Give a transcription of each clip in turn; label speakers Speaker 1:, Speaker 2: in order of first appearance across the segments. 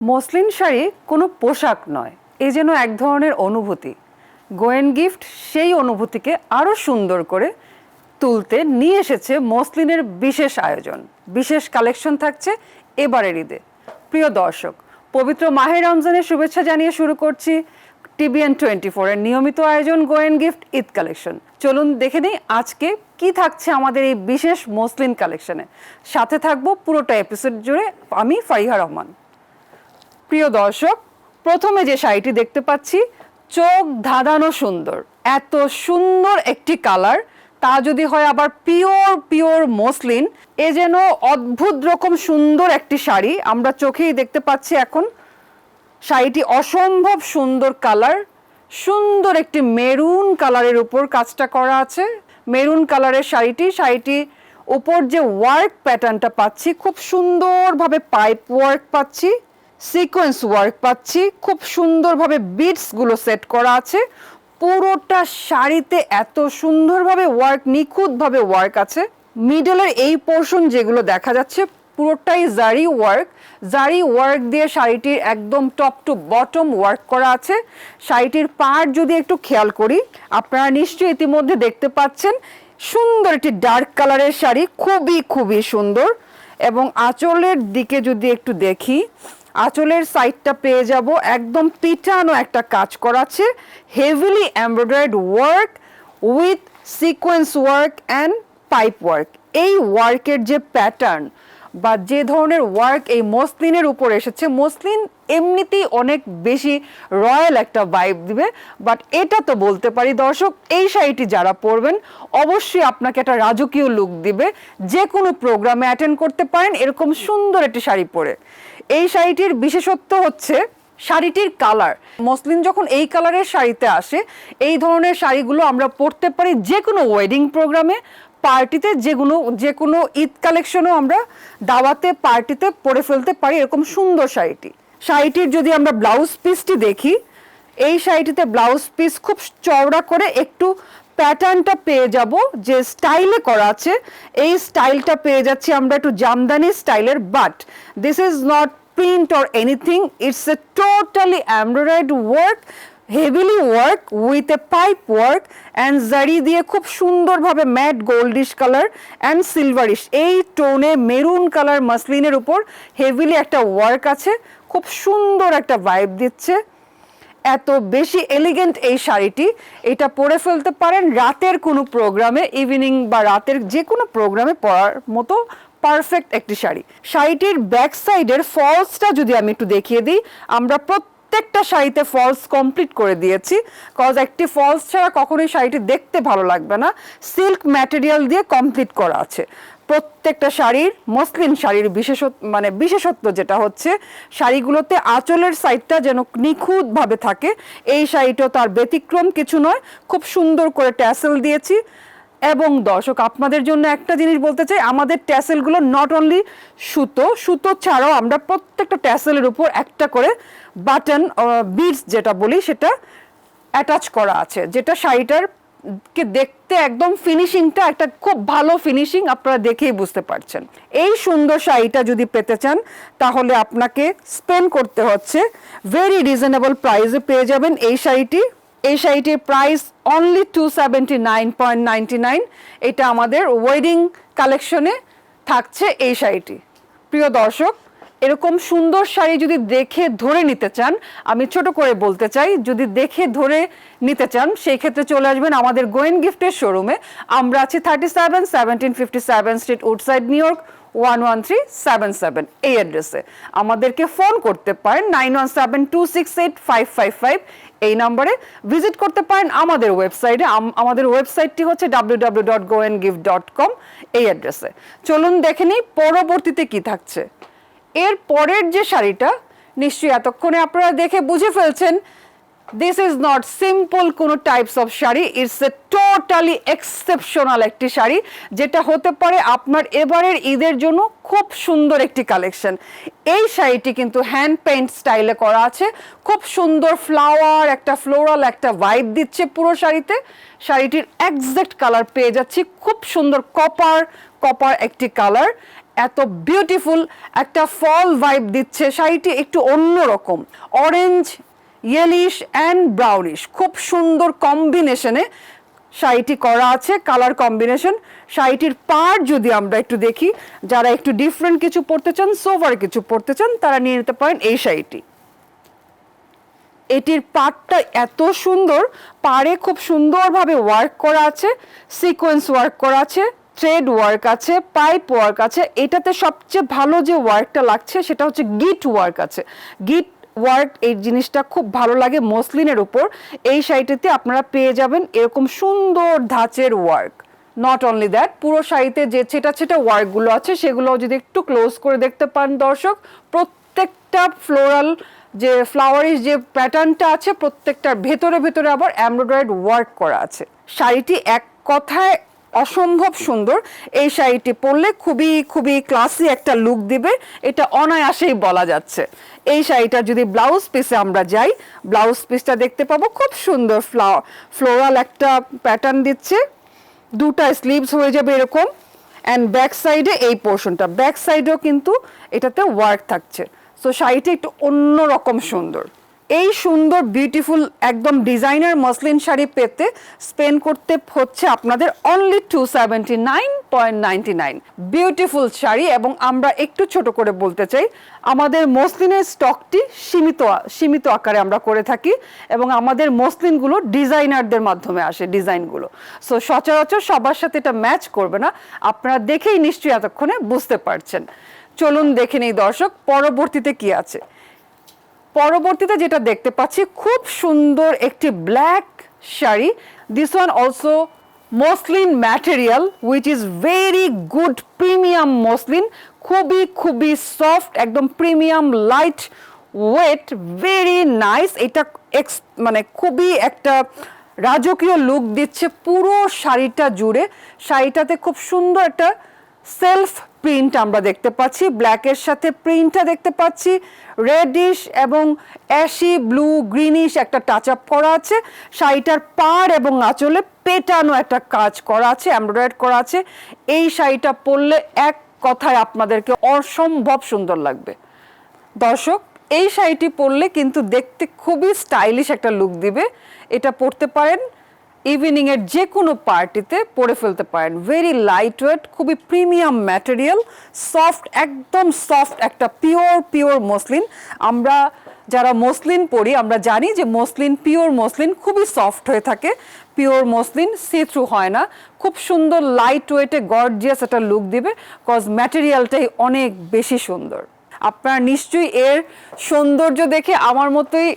Speaker 1: Muslin sari কোনো পোশাক নয়, এ যেন এক ধরনের অনুভূতি। গোয়েন গিফট সেই অনুভূতিকে আরও সুন্দর করে তুলতে নিয়ে এসেছে মসলিনের বিশেষ আয়োজন। বিশেষ কালেকশন থাকছে এবারের ঈদে। প্রিয় দর্শক, পবিত্র মাহে রমজানের শুভেচ্ছা জানিয়ে শুরু করছি TBN24 এর নিয়মিত আয়োজন গোয়েন গিফট ঈদ কালেকশন। চলুন দেখে নিই আজকে কি থাকছে আমাদের এই বিশেষ মসলিন কালেকশনে। সাথে থাকবো পুরোটা এপিসোড জুড়ে আমি ফারিহা রহমান। প্রিয় দর্শক, প্রথমে যে শাড়িটি দেখতে পাচ্ছি চোখ ধাঁধানো সুন্দর, এত সুন্দর একটি কালার, তা যদি হয় আবার পিওর মসলিন, এ যেন অদ্ভুত রকম সুন্দর একটি শাড়ি আমরা চোখেই দেখতে পাচ্ছি এখন। শাড়িটি অসম্ভব সুন্দর কালার, সুন্দর একটি মেরুন কালারের উপর কাজটা করা আছে। মেরুন কালারের শাড়িটি উপর যে ওয়ার্ক প্যাটার্নটা পাচ্ছি, খুব সুন্দরভাবে পাইপ ওয়ার্ক পাচ্ছি, সিকোয়েন্স ওয়ার্ক পাচ্ছি, খুব সুন্দরভাবে বিটসগুলো সেট করা আছে। পুরোটা শাড়িতে এত সুন্দরভাবে ওয়ার্ক, নিখুঁতভাবে ওয়ার্ক আছে। মিডলের এই পোর্শন যেগুলো দেখা যাচ্ছে পুরোটাই জারি ওয়ার্ক দিয়ে শাড়িটির একদম টপ টু বটম ওয়ার্ক করা আছে। শাড়িটির পাড় যদি একটু খেয়াল করি, আপনারা নিশ্চয়ই ইতিমধ্যে দেখতে পাচ্ছেন সুন্দর একটি ডার্ক কালারের শাড়ি, খুবই সুন্দর। এবং আঁচলের দিকে যদি একটু দেখি, আঁচলের সাইডটা পেয়ে যাব একদম পিটানো একটা কাজ করা আছে, heavily embroidered work with sequence work and pipe work. এই ওয়ার্কের যে প্যাটার্ন বা যে ধরনের ওয়ার্ক এই মসলিনের উপর এসেছে, মসলিন এমনিতেই অনেক বেশি রয়্যাল একটা ভাইব দিবে, বাট এটা তো বলতে পারি দর্শক, এই শাড়িটি যারা পরবেন অবশ্যই আপনাকে একটা রাজকীয় লুক দিবে। যে কোনো প্রোগ্রামে অ্যাটেন্ড করতে পারেন এরকম সুন্দর একটি শাড়ি পরে। এই শাড়িটির বিশেষত্ব হচ্ছে শাড়িটির কালার। মসলিন যখন এই কালারের শাড়িতে আসে, এই ধরনের শাড়িগুলো আমরা পরতে পারি যে কোনো ওয়েডিং প্রোগ্রামে, পার্টিতে, যে কোনো ঈদ কালেকশনও আমরা দাওয়াতে, পার্টিতে পরে ফেলতে পারি এরকম সুন্দর শাড়িটির যদি আমরা ব্লাউজ পিসটি দেখি, এই শাড়িটিতে ব্লাউজ পিস খুব চওড়া করে একটু প্যাটার্নটা পেয়ে যাব, যে স্টাইলে করা আছে এই স্টাইলটা পেয়ে যাচ্ছি আমরা একটু জামদানি স্টাইলের। But this is not print or anything, it's a totally embroidered work, heavily work with a pipe work and জারি দিয়ে খুব সুন্দরভাবে ম্যাট গোল্ডিশ কালার অ্যান্ড সিলভারিশ এই টোনে মেরুন কালার মসলিনের উপর হেভিলি একটা ওয়ার্ক আছে, খুব সুন্দর একটা ভাইব দিচ্ছে। এত বেশি এলিগেন্ট এই শাড়িটি, এটা পরে ফেলতে পারেন রাতের কোনো প্রোগ্রামে, ইভিনিং বা রাতের যে কোনো প্রোগ্রামে পরার মতো পারফেক্ট একটি শাড়ি। শাড়িটির ব্যাক সাইডের ফলসটা যদি আমি একটু দেখিয়ে দিই, আমরা প্রত্যেকটা শাড়িতে ফলস কমপ্লিট করে দিয়েছি, কজ একটি ফলস ছাড়া কখনোই শাড়িটি দেখতে ভালো লাগবে না। সিল্ক ম্যাটেরিয়াল দিয়ে কমপ্লিট করা আছে প্রত্যেকটা শাড়ির। মসলিন শাড়ির বিশেষত্ব যেটা হচ্ছে শাড়িগুলোতে আঁচলের সাইডটা যেন নিখুঁতভাবে থাকে, এই শাড়িটাও তার ব্যতিক্রম কিছু নয়, খুব সুন্দর করে ট্যাসেল দিয়েছি। এবং দর্শক, আপনাদের জন্য একটা জিনিস বলতে চাই, আমাদের ট্যাসেলগুলো নট অনলি সুতো ছাড়াও আমরা প্রত্যেকটা ট্যাসেলের উপর একটা করে বাটন বিডস যেটা বলি সেটা অ্যাটাচ করা আছে, যেটা শাড়িটার কে দেখতে একদম ফিনিশিংটা একটা খুব ভালো ফিনিশিং, আপনারা দেখেই বুঝতে পারছেন। এই সুন্দর শাড়িটা যদি পেতে চান তাহলে আপনাকে স্পেন্ড করতে হচ্ছে ভেরি রিজনেবল প্রাইসে পেয়ে যাবেন এই শাড়িটির প্রাইস অনলি 279.99। এটা আমাদের ওয়েডিং কালেকশনে থাকছে এই শাড়িটি। প্রিয় দর্শক, এরকম সুন্দর শাড়ি যদি দেখে ধরে নিতে চান, আমি ছোট করে বলতে চাই, যদি দেখে ধরে নিতে চান সেই ক্ষেত্রে চলে আসবেন আমাদের গোয়েন গিফটের শোরুমে। আমরা আছি 37-1757 স্ট্রিট, উডসাইড, নিউ ইয়র্ক 11377 এই অ্যাড্রেসে। আমাদেরকে ফোন করতে পারেন 9172685555 এই নম্বরে। ভিজিট করতে পারেন আমাদের ওয়েবসাইটে, আমাদের ওয়েবসাইটটি হচ্ছে www.goengift.com এই অ্যাড্রেসে। চলুন দেখে নিই পরবর্তীতে কি থাকছে। এর পরের যে শাড়িটা নিশ্চয়ই এতক্ষণে আপনারা দেখে বুঝে ফেলছেন দিস ইজ নট সিম্পল কোনো types of sari, it's a totally exceptional একটি শাড়ি, যেটা হতে পারে আপনার এবারের ঈদের জন্য খুব সুন্দর একটি কালেকশন। এই শাড়িটি কিন্তু হ্যান্ড পেইন্ট স্টাইলে করা আছে, খুব সুন্দর ফ্লাওয়ার, একটা ফ্লোরাল একটা ভাইব দিচ্ছে পুরো শাড়িতে। শাড়িটির একজ্যাক্ট কালার পেয়ে যাচ্ছি খুব সুন্দর কপার একটি কালার, এত বিউটিফুল একটা ফল ভাইব দিচ্ছে। শাড়িটি একটু অন্যরকম, অরেঞ্জ, ইয়েলিশ অ্যান্ড ব্রাউনিশ, খুব সুন্দর কম্বিনেশনে শাড়িটি করা আছে, কালার কম্বিনেশন। শাড়িটির পাড় যদি আমরা একটু দেখি, যারা একটু ডিফারেন্ট কিছু পরতে চান, সোভার কিছু পরতে চান, তারা নিয়ে নিতে পারেন এই শাড়িটি। এটির পাড়টা এত সুন্দর, পাড়ে খুব সুন্দরভাবে ওয়ার্ক করা আছে, সিকোয়েন্স ওয়ার্ক করা আছে, থ্রেড ওয়ার্ক আছে, পাইপ ওয়ার্ক আছে। এটাতে সবচেয়ে ভালো যে ওয়ার্কটা লাগছে সেটা হচ্ছে গিট ওয়ার্ক আছে। গিট ওয়ার্ক এই জিনিসটা খুব ভালো লাগে মসলিনের উপর। এই শাড়িটিতে আপনারা পেয়ে যাবেন এরকম সুন্দর ধাঁচের ওয়ার্ক। নট অনলি দ্যাট, পুরো শাড়িতে যে ছেটা ওয়ার্কগুলো আছে সেগুলো যদি একটু ক্লোজ করে দেখতে পান দর্শক, প্রত্যেকটা ফ্লোরাল যে ফ্লাওয়ারিশ যে প্যাটার্নটা আছে প্রত্যেকটার ভেতরে আবার এমব্রয়ডারিড ওয়ার্ক করা আছে। শাড়িটি এক কথায় অসম্ভব সুন্দর। এই শাড়িটি পরলে খুবই ক্লাসি একটা লুক দিবে, এটা অনায়াসেই বলা যাচ্ছে। এই শাড়িটার যদি ব্লাউজ পিসে আমরা যাই, ব্লাউজ পিসটা দেখতে পাবো খুব সুন্দর ফ্লোরাল একটা প্যাটার্ন দিচ্ছে, দুটা স্লিভস হয়ে যাবে এরকম, অ্যান্ড ব্যাক সাইডে এই পোর্শনটা, ব্যাক সাইডেও কিন্তু এটাতে ওয়ার্ক থাকছে। সো শাড়িটা একটু অন্যরকম সুন্দর। এই সুন্দর বিউটিফুল একদম ডিজাইনার মসলিন শাড়ি পেতে স্পেন্ড করতে হচ্ছে আপনাদের অনলি 279.99। বিউটিফুল শাড়ি। এবং আমরা একটু ছোট করে বলতে চাই, আমাদের মসলিনের স্টকটি সীমিত আকারে আমরা করে থাকি, এবং আমাদের মসলিনগুলো ডিজাইনারদের মাধ্যমে আসে ডিজাইনগুলো। সো সচরাচর সবার সাথে এটা ম্যাচ করবে না, আপনারা দেখেই নিশ্চয়ই এতক্ষণে বুঝতে পারছেন। চলুন দেখে নেই দর্শক পরবর্তীতে কি আছে। পরবর্তীতে যেটা দেখতে পাচ্ছি খুব সুন্দর একটি black sari. This one also muslin material which is very good premium muslin, খুবই সফট, একদম premium light weight, very nice. এটা মানে খুবই একটা রাজকীয় লুক দিচ্ছে পুরো শাড়িটা জুড়ে। শাড়িটাতে খুব সুন্দর একটা সেলফ প্রিন্ট আমরা দেখতে পাচ্ছি, ব্ল্যাকের সাথে প্রিন্টটা দেখতে পাচ্ছি, রেডিশ এবং অ্যাশি ব্লু গ্রিনিশ একটা টাচ আপ করা আছে। শাড়িটার পাড় এবং আঁচলে পেটানো একটা কাজ করা আছে, এমব্রয়ডারি করা আছে। এই শাড়িটা পরলে এক কথায় আপনাদেরকে অসম্ভব সুন্দর লাগবে দর্শক। এই শাড়িটি পরলে কিন্তু দেখতে খুবই স্টাইলিশ একটা লুক দিবে। এটা পরতে পারেন ইভিনিং এর যে কোনো পার্টিতে পরে ফেলতে পারেন। ভেরি লাইট ওয়েট, খুবই প্রিমিয়াম ম্যাটেরিয়াল, সফট, একদম সফট একটা পিওর মসলিন। আমরা যারা মসলিন পরি আমরা জানি যে পিওর মসলিন খুবই সফট হয়ে থাকে, পিওর মসলিন সি থ্রু হয় না, খুব সুন্দর লাইট ওয়েটে গর্জিয়াস একটা লুক দিবে, কজ ম্যাটেরিয়ালটাই অনেক বেশি সুন্দর। আপনারা নিশ্চয়ই এর সৌন্দর্য দেখে আমার মতোই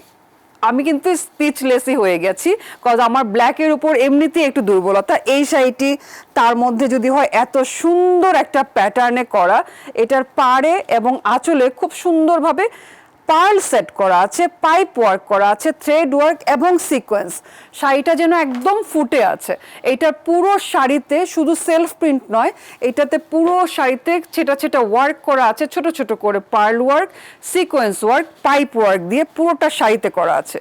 Speaker 1: আমি কিন্তু স্পিচলেসই হয়ে গেছি, কজ আমার ব্ল্যাকের উপর এমনিতেই একটু দুর্বলতা। এই শাড়িটি তার মধ্যে যদি হয় এত সুন্দর একটা প্যাটার্নে করা, এটার পাড়ে এবং আঁচলে খুব সুন্দরভাবে পার্ল সেট করা আছে, পাইপ ওয়ার্ক করা আছে, থ্রেড ওয়ার্ক এবং সিকোয়েন্স। শাড়িটা যেন একদম ফুটে আছে। এইটার পুরো শাড়িতে শুধু সেলফ প্রিন্ট নয়, এটাতে পুরো শাড়িতে ছেটা ওয়ার্ক করা আছে, ছোট করে pearl work, sequence work, pipe work দিয়ে পুরোটা শাড়িতে করা আছে।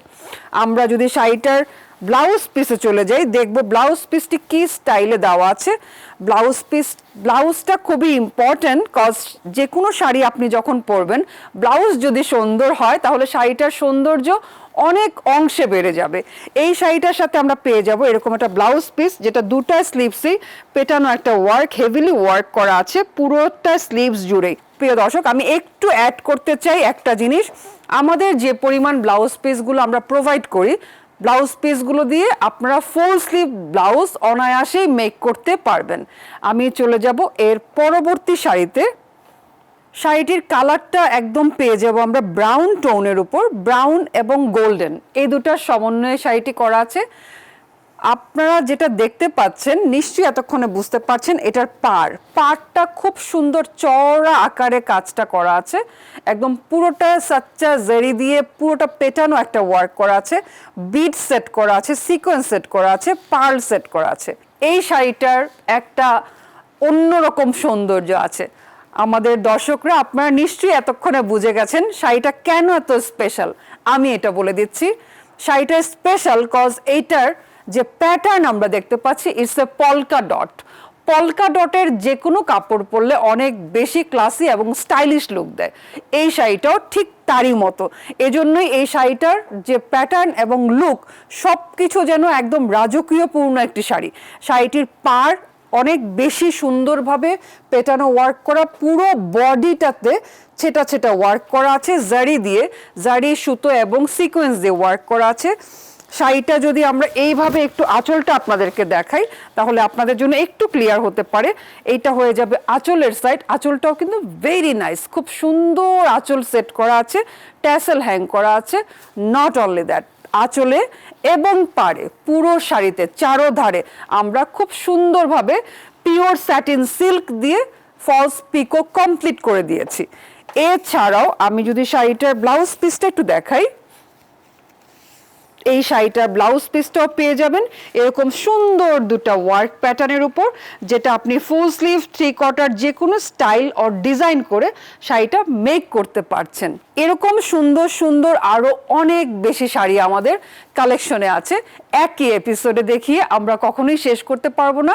Speaker 1: আমরা যদি শাড়িটার ব্লাউজ পিসে চলে যাই, দেখবো ব্লাউজ পিসটি কি স্টাইলে দেওয়া আছে। ব্লাউজটা খুবই ইম্পর্ট্যান্ট, কজ যে কোনো শাড়ি আপনি যখন পরবেন ব্লাউজ যদি সুন্দর হয় তাহলে শাড়িটার সৌন্দর্য অনেক অংশে বেড়ে যাবে। এই শাড়িটার সাথে আমরা পেয়ে যাব এরকম একটা ব্লাউজ পিস, যেটা দুটা স্লিভসই পেটানো একটা ওয়ার্ক, হেভিলি ওয়ার্ক করা আছে পুরোটা স্লিভস জুড়েই। প্রিয় দর্শক, আমি একটু অ্যাড করতে চাই একটা জিনিস। আমাদের যে পরিমাণ ব্লাউজ পিসগুলো আমরা প্রোভাইড করি, ব্লাউজ পিসগুলো দিয়ে আপনারা ফুল স্লিভ ব্লাউজ অনায়াসেই মেক করতে পারবেন। আমি চলে যাব এর পরবর্তী শাড়িতে। শাড়িটির কালারটা একদম পেয়ে যাব আমরা ব্রাউন টোনের উপর, ব্রাউন এবং গোল্ডেন এই দুটার সমন্বয়ে শাড়িটি করা আছে। আপনারা যেটা দেখতে পাচ্ছেন নিশ্চয়ই এতক্ষণে বুঝতে পারছেন, এটার পাড়টা খুব সুন্দর চওড়া আকারে কাজটা করা আছে, একদম পুরোটা সাচ্চা জেরি দিয়ে পুরোটা পেটানো একটা ওয়ার্ক করা আছে, বিড সেট করা আছে, সিকোয়েন্স সেট করা আছে, পার্ল সেট করা আছে। এই শাড়িটার একটা অন্যরকম সৌন্দর্য আছে। আমাদের দর্শকরা আপনারা নিশ্চয়ই এতক্ষণে বুঝে গেছেন শাড়িটা কেন এত স্পেশাল। আমি এটা বলে দিচ্ছি, শাড়িটা স্পেশাল কজ এইটার যে প্যাটার্ন আমরা দেখতে পাচ্ছি, ইটস এ পলকা ডটের যে কোনো কাপড় পরলে অনেক বেশি ক্লাসি এবং স্টাইলিশ লুক দেয়। এই শাড়িটাও ঠিক তারই মতো। এজন্যই এই শাড়িটার যে প্যাটার্ন এবং লুক সব কিছু যেন একদম রাজকীয়পূর্ণ একটি শাড়ি। শাড়িটির পাড় অনেক বেশি সুন্দরভাবে পেটানো ওয়ার্ক করা, পুরো বডিটাতে ছেটা ছেটা ওয়ার্ক করা আছে জারি সুতো এবং সিকোয়েন্স দিয়ে ওয়ার্ক করা আছে। শাড়িটা যদি আমরা এইভাবে একটু আঁচলটা আপনাদেরকে দেখাই তাহলে আপনাদের জন্য একটু ক্লিয়ার হতে পারে। এইটা হয়ে যাবে আঁচলের সাইড। আঁচলটাও কিন্তু ভেরি নাইস, খুব সুন্দর আঁচল সেট করা আছে, ট্যাসেল হ্যাং করা আছে। নট অনলি দ্যাট, আঁচলে এবং পাড়ে পুরো শাড়িতে চারোধারে আমরা খুব সুন্দরভাবে পিওর স্যাটিন সিল্ক দিয়ে ফলস পিকো কমপ্লিট করে দিয়েছি। এছাড়াও আমি যদি শাড়িটার ব্লাউজ পিসটা একটু দেখাই, এই শাড়িটার ব্লাউজ পিসটাও পেয়ে যাবেন এরকম সুন্দর দুটা ওয়ার্ক প্যাটার্নের উপর, যেটা আপনি ফুল স্লিভ, থ্রি কোয়ার্টার যে কোনো স্টাইল ও ডিজাইন করে শাড়িটা মেক করতে পারছেন। এরকম সুন্দর সুন্দর আরো অনেক বেশি শাড়ি আমাদের কালেকশনে আছে। একই এপিসোডে দেখিয়ে আমরা কখনোই শেষ করতে পারবো না।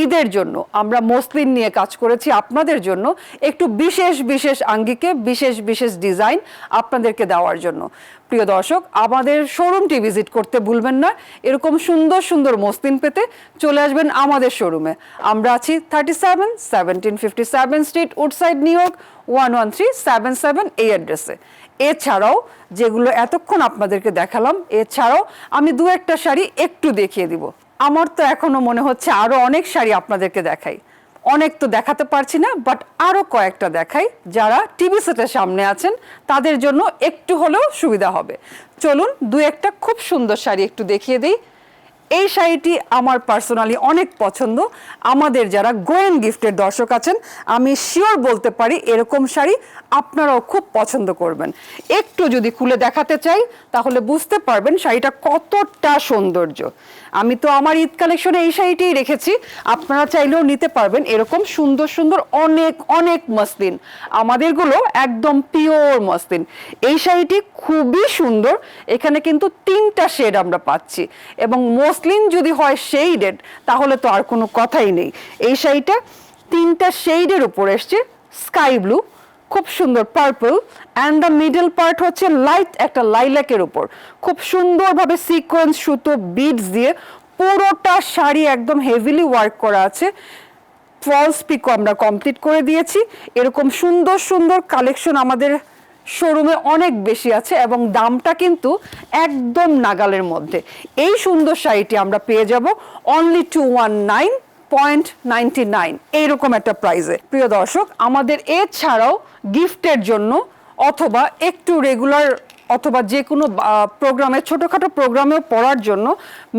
Speaker 1: ঈদের জন্য আমরা মসলিন নিয়ে কাজ করেছি আপনাদের জন্য, একটু বিশেষ বিশেষ আঙ্গিকে বিশেষ বিশেষ ডিজাইন আপনাদেরকে দেওয়ার জন্য। প্রিয় দর্শক, আমাদের শোরুমটি ভিজিট করতে ভুলবেন না। এরকম সুন্দর সুন্দর মসলিন পেতে চলে আসবেন আমাদের শোরুমে। আমরা আছি 37-1757 স্ট্রিট, উডসাইড, নিউ ইয়র্ক 11377 এই অ্যাড্রেসে। এছাড়াও যেগুলো এতক্ষণ আপনাদেরকে দেখালাম, এছাড়াও আমি দু একটা শাড়ি একটু দেখিয়ে দিব। আমার তো এখনো মনে হচ্ছে আরো অনেক শাড়ি আপনাদেরকে দেখাই, অনেক তো দেখাতে পারছি না, বাট আরো কয়েকটা দেখাই। যারা টিভি সেটের সামনে আছেন তাদের জন্য একটু হলেও সুবিধা হবে। চলুন দু একটা খুব সুন্দর শাড়ি একটু দেখিয়ে দিই। এই শাড়িটি আমার পার্সোনালি অনেক পছন্দ। আমাদের যারা গোয়েন গিফটের দর্শক আছেন আমি শিওর বলতে পারি এরকম শাড়ি আপনারাও খুব পছন্দ করবেন। একটু যদি খুলে দেখাতে চাই তাহলে বুঝতে পারবেন শাড়িটা কতটা সৌন্দর্য। আমি তো আমার ঈদ কালেকশনে এই শাড়িটাই রেখেছি, আপনারা চাইলেও নিতে পারবেন। এরকম সুন্দর সুন্দর অনেক অনেক মসলিন, আমাদেরগুলো একদম পিওর মসলিন। এই শাড়িটি খুবই সুন্দর, এখানে কিন্তু 3টা শেড আমরা পাচ্ছি, এবং মসলিন যদি হয় শেডেড তাহলে তো আর কোনো কথাই নেই। এই শাড়িটা 3টা শেডের উপর এসছে, স্কাই ব্লু, খুব সুন্দর purple, and the middle part হচ্ছে লাইট একটা লাইলাকের উপর। খুব সুন্দরভাবে সিকোয়েন্স সুতো বিডস দিয়ে পুরোটা শাড়ি একদম হেভিলি ওয়ার্ক করা আছে। ফলস পিকো আমরা কমপ্লিট করে দিয়েছি। এরকম সুন্দর সুন্দর কালেকশন আমাদের শোরুমে অনেক বেশি আছে এবং দামটা কিন্তু একদম নাগালের মধ্যে। এই সুন্দর শাড়িটি আমরা পেয়ে যাব অনলি 219.99 এইরকম একটা প্রাইসে। প্রিয় দর্শক, আমাদের এছাড়াও গিফটের জন্য অথবা একটু রেগুলার অথবা যে কোনো প্রোগ্রামে, ছোটোখাটো প্রোগ্রামেও পরার জন্য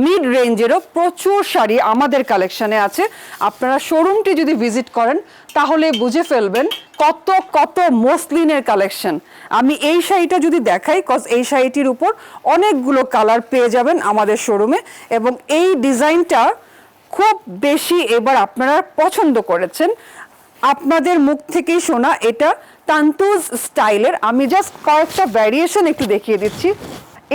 Speaker 1: মিড রেঞ্জেরও প্রচুর শাড়ি আমাদের কালেকশনে আছে। আপনারা শোরুমটি যদি ভিজিট করেন তাহলে বুঝে ফেলবেন কত কত মসলিনের কালেকশন। আমি এই শাড়িটা যদি দেখাই, কজ এই শাড়িটির উপর অনেকগুলো কালার পেয়ে যাবেন আমাদের শোরুমে, এবং এই ডিজাইনটা খুব বেশি এবার আপনারা পছন্দ করেছেন। আপনাদের মুখ থেকেই শোনা এটা তান্তুজ স্টাইলের। আমি জাস্ট কয়েকটা ভ্যারিয়েশন একটু দেখিয়ে দিচ্ছি।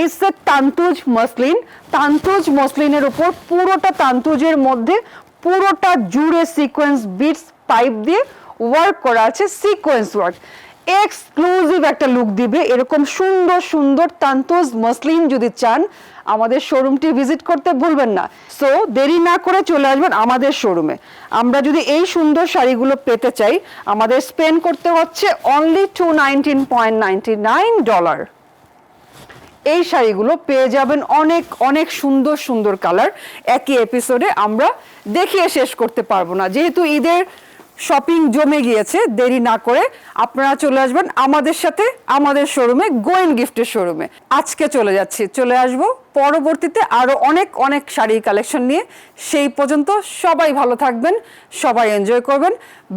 Speaker 1: It's a তান্তুজ muslin. তান্তুজ মসলিনের উপর পুরোটা তান্তুজের মধ্যে পুরোটা জুড়ে সিকোয়েন্স বিটস পাইপ দিয়ে ওয়ার্ক করা আছে, সিকোয়েন্স ওয়ার্ক। এক্সক্লুসিভ একটা লুক দিবে। এরকম সুন্দর সুন্দর তান্তুজ মসলিন যদি চান আমাদের শোরুমটি ভিজিট করতে ভুলবেন না। সো দেরি না করে চলে আসবেন আমাদের শোরুমে। আমরা যদি এই সুন্দর শাড়িগুলো পেতে চাই আমাদের স্পেন্ড করতে হচ্ছে অনলি $219.99। এই শাড়িগুলো পেয়ে যাবেন অনেক অনেক সুন্দর সুন্দর কালার। একই এপিসোডে আমরা দেখিয়ে শেষ করতে পারবো না, যেহেতু ঈদের শপিং জমে গিয়েছে, দেরি না করে আপনারা চলে আসবেন আমাদের সাথে আমাদের শোরুমে, গোয়েন গিফটের শোরুমে। আজকে চলে আসব পরবর্তীতে আরো অনেক অনেক শাড়ি কালেকশন নিয়ে। সেই পর্যন্ত সবাই ভালো থাকবেন, সবাই এনজয় করবেন,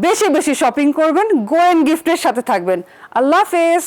Speaker 1: বেশি বেশি শপিং করবেন, গোয়েন গিফটের সাথে থাকবেন। আল্লাহ হাফেজ।